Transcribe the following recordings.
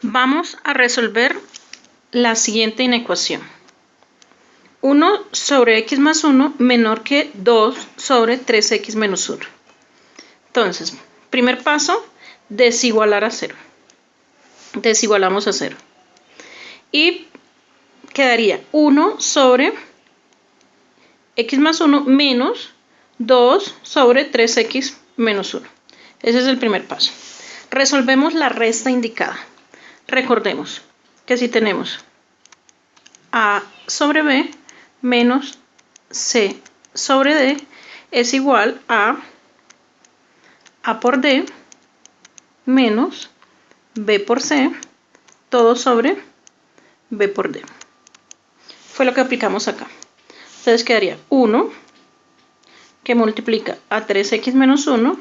Vamos a resolver la siguiente inecuación. 1 sobre x más 1 menor que 2 sobre 3x menos 1. Entonces, primer paso, desigualar a 0. Desigualamos a 0. Y quedaría 1 sobre x más 1 menos 2 sobre 3x menos 1. Ese es el primer paso. Resolvemos la resta indicada. Recordemos que si tenemos a sobre b menos c sobre d es igual a por d menos b por c, todo sobre b por d. Fue lo que aplicamos acá. Entonces quedaría 1 que multiplica a 3x menos 1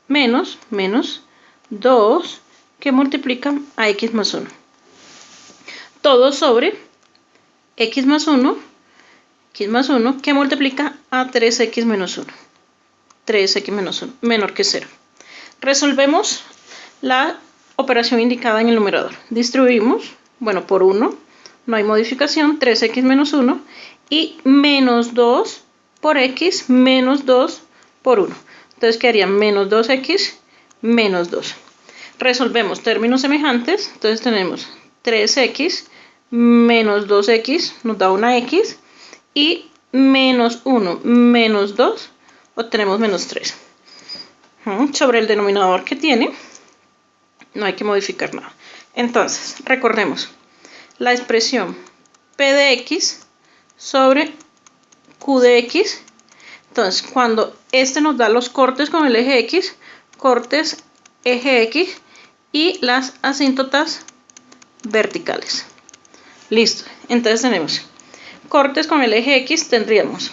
menos 2 que multiplica a x más 1. Todo sobre x más 1 que multiplica a 3x menos 1. 3x menos 1 menor que 0. Resolvemos la operación indicada en el numerador. Distribuimos, bueno, por 1, no hay modificación, 3x menos 1 y menos 2 por x menos 2 por 1. Entonces quedaría menos 2x menos 2. Resolvemos términos semejantes, entonces tenemos 3x menos 2x nos da una x y menos 1 menos 2 obtenemos menos 3. Sobre el denominador que tiene no hay que modificar nada. Entonces, recordemos la expresión p de x sobre q de x. Entonces, cuando este nos da los cortes con el eje x, cortes eje x y las asíntotas verticales. Listo. Entonces tenemos cortes con el eje x, tendríamos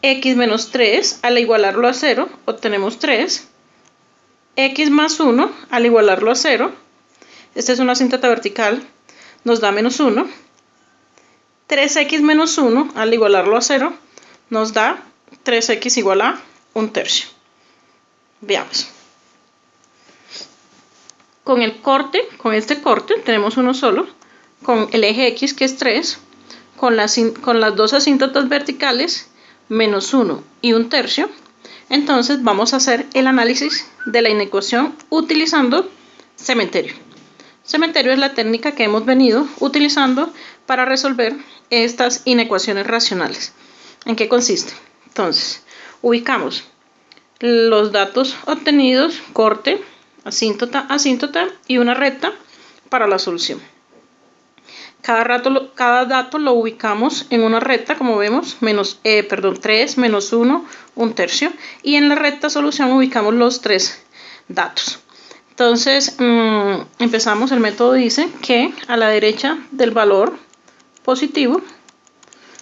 x menos 3, al igualarlo a 0, obtenemos 3. X más 1, al igualarlo a 0, esta es una asíntota vertical, nos da menos 1. 3x menos 1, al igualarlo a 0, nos da 3x igual a 1/3. Veamos. Con el corte, con este corte, tenemos uno solo, con el eje x que es 3, con las dos asíntotas verticales, menos 1 y 1/3. Entonces vamos a hacer el análisis de la inecuación utilizando cementerio. Cementerio es la técnica que hemos venido utilizando para resolver estas inecuaciones racionales. ¿En qué consiste? Entonces, ubicamos los datos obtenidos, corte, asíntota, asíntota y una recta para la solución. Cada dato lo ubicamos en una recta, como vemos, 3, menos 1, 1/3. Y en la recta solución ubicamos los 3 datos. Entonces, empezamos. El método dice que a la derecha del valor positivo,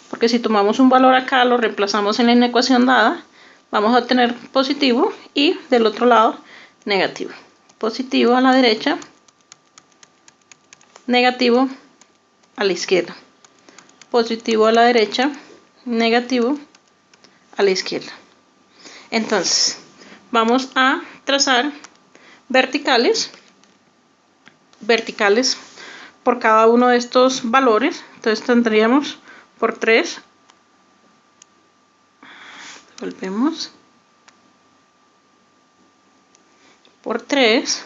porque si tomamos un valor acá, lo reemplazamos en la inecuación dada, vamos a obtener positivo y del otro lado negativo. Positivo a la derecha, negativo a la izquierda. Positivo a la derecha, negativo a la izquierda. Entonces, vamos a trazar verticales por cada uno de estos valores. Entonces tendríamos por 3, volvemos, por 3,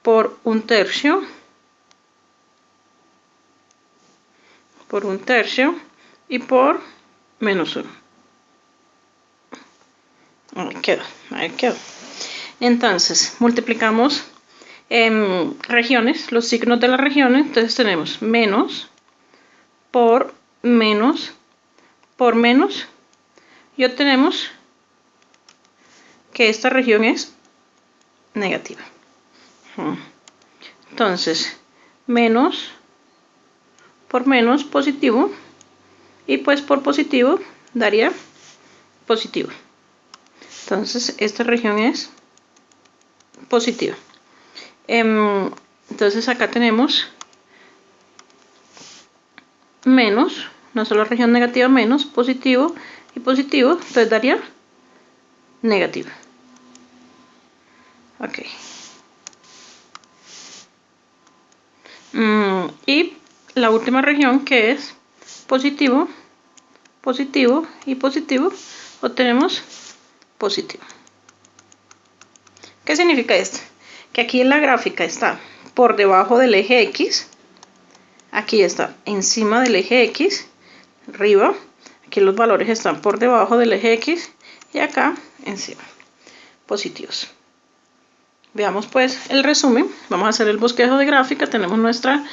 por 1/3, por 1/3 y por menos 1. Ahí quedó. Entonces, multiplicamos regiones, los signos de las regiones. Entonces tenemos menos por menos por menos y obtenemos que esta región es negativa. Entonces, menos por menos positivo y pues por positivo daría positivo. Entonces esta región es positiva. Entonces acá tenemos menos, una sola región negativa, menos positivo y positivo, entonces daría negativo. Ok. Y la última región, que es positivo, positivo y positivo, obtenemos positivo. ¿Qué significa esto? Que aquí en la gráfica está por debajo del eje X, aquí está encima del eje X, arriba, aquí los valores están por debajo del eje X y acá encima, positivos. Veamos pues el resumen. Vamos a hacer el bosquejo de gráfica. Tenemos nuestra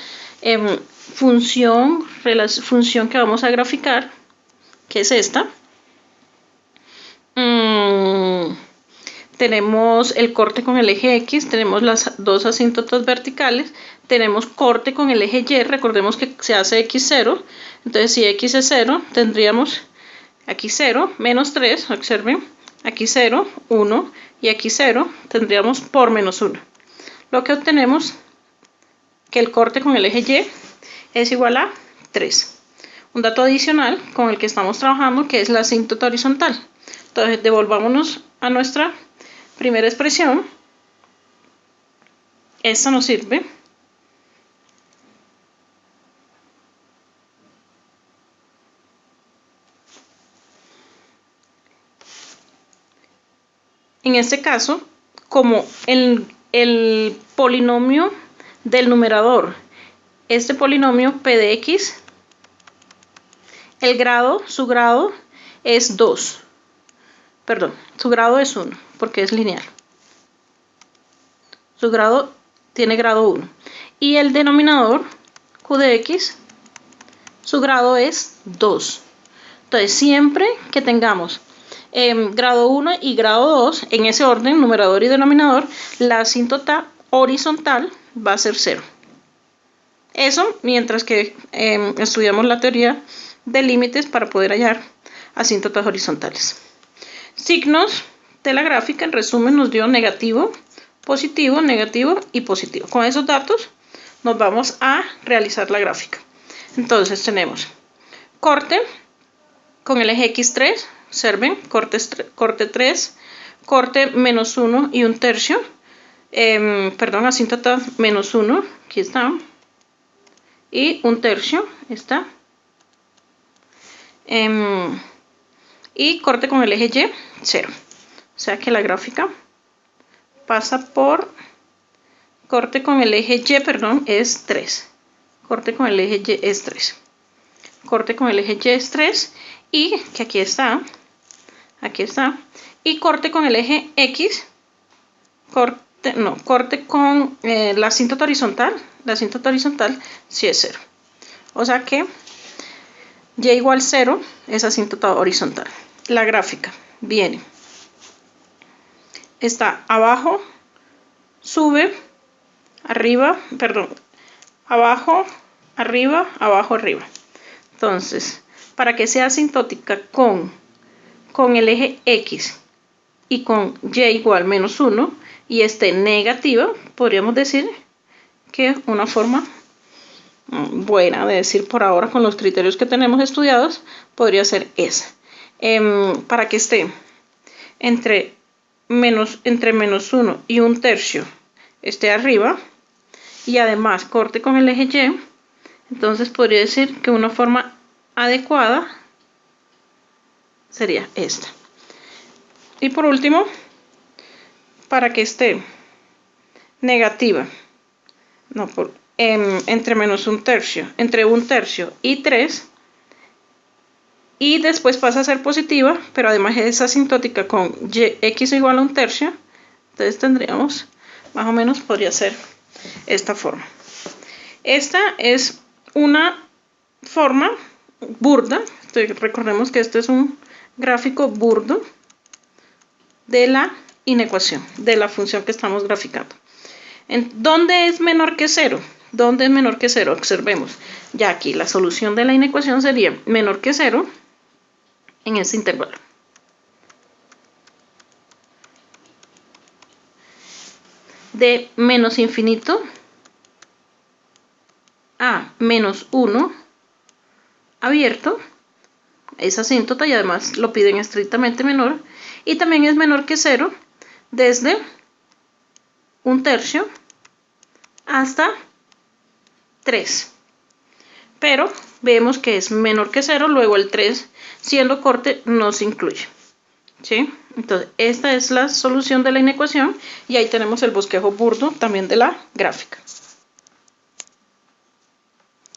función que vamos a graficar, que es esta. Tenemos el corte con el eje X, tenemos las dos asíntotas verticales, tenemos corte con el eje Y, recordemos que se hace X0, entonces si X es 0, tendríamos aquí 0, menos 3, observen, aquí 0, 1, y aquí 0, tendríamos por menos 1. Lo que obtenemos que el corte con el eje Y es igual a 3. Un dato adicional con el que estamos trabajando, que es la asíntota horizontal. Entonces devolvámonos a nuestra primera expresión. Esta nos sirve. En este caso, como el polinomio del numerador, este polinomio P de X, su grado es 2. Perdón, su grado es 1, porque es lineal. Su grado tiene grado 1. Y el denominador, Q de X, su grado es 2. Entonces, siempre que tengamos grado 1 y grado 2, en ese orden, numerador y denominador, la asíntota horizontal va a ser 0. Eso mientras que estudiamos la teoría de límites para poder hallar asíntotas horizontales. Signos de la gráfica, en resumen, nos dio negativo, positivo, negativo y positivo. Con esos datos nos vamos a realizar la gráfica. Entonces tenemos corte con el eje X3, observen, corte 3, corte menos 1 y 1/3, asíntota menos 1, aquí está, y 1/3, está. Y corte con el eje Y, 0. O sea que la gráfica pasa por corte con el eje Y, es 3. Corte con el eje Y es 3. Corte con el eje Y es 3. Y que aquí está. Y corte con el eje X. Corte con la asíntota horizontal. La asíntota horizontal sí es 0. O sea que Y igual 0 es asíntota horizontal. La gráfica viene, está abajo, sube, arriba, abajo, arriba, abajo, arriba. Entonces, para que sea asintótica con el eje X y con Y igual menos 1 y esté negativa, podríamos decir que una forma buena de decir por ahora con los criterios que tenemos estudiados podría ser esa. Para que esté entre menos 1 y 1/3 esté arriba y además corte con el eje Y, entonces podría decir que una forma adecuada sería esta. Y por último, para que esté negativa, entre menos 1/3, entre 1/3 y 3, y después pasa a ser positiva, pero además es asintótica con X igual a 1/3, entonces tendríamos, más o menos podría ser esta forma. Esta es una forma burda, recordemos que este es un gráfico burdo de la inecuación, de la función que estamos graficando. ¿Dónde es menor que 0? ¿Dónde es menor que 0? Observemos. Ya aquí la solución de la inecuación sería menor que 0 en ese intervalo. De menos infinito a menos 1 abierto, es asíntota y además lo piden estrictamente menor. Y también es menor que 0 desde 1/3 hasta 3. Pero vemos que es menor que 0, luego el 3, siendo corte, no se incluye. ¿Sí? Entonces, esta es la solución de la inecuación y ahí tenemos el bosquejo burdo también de la gráfica.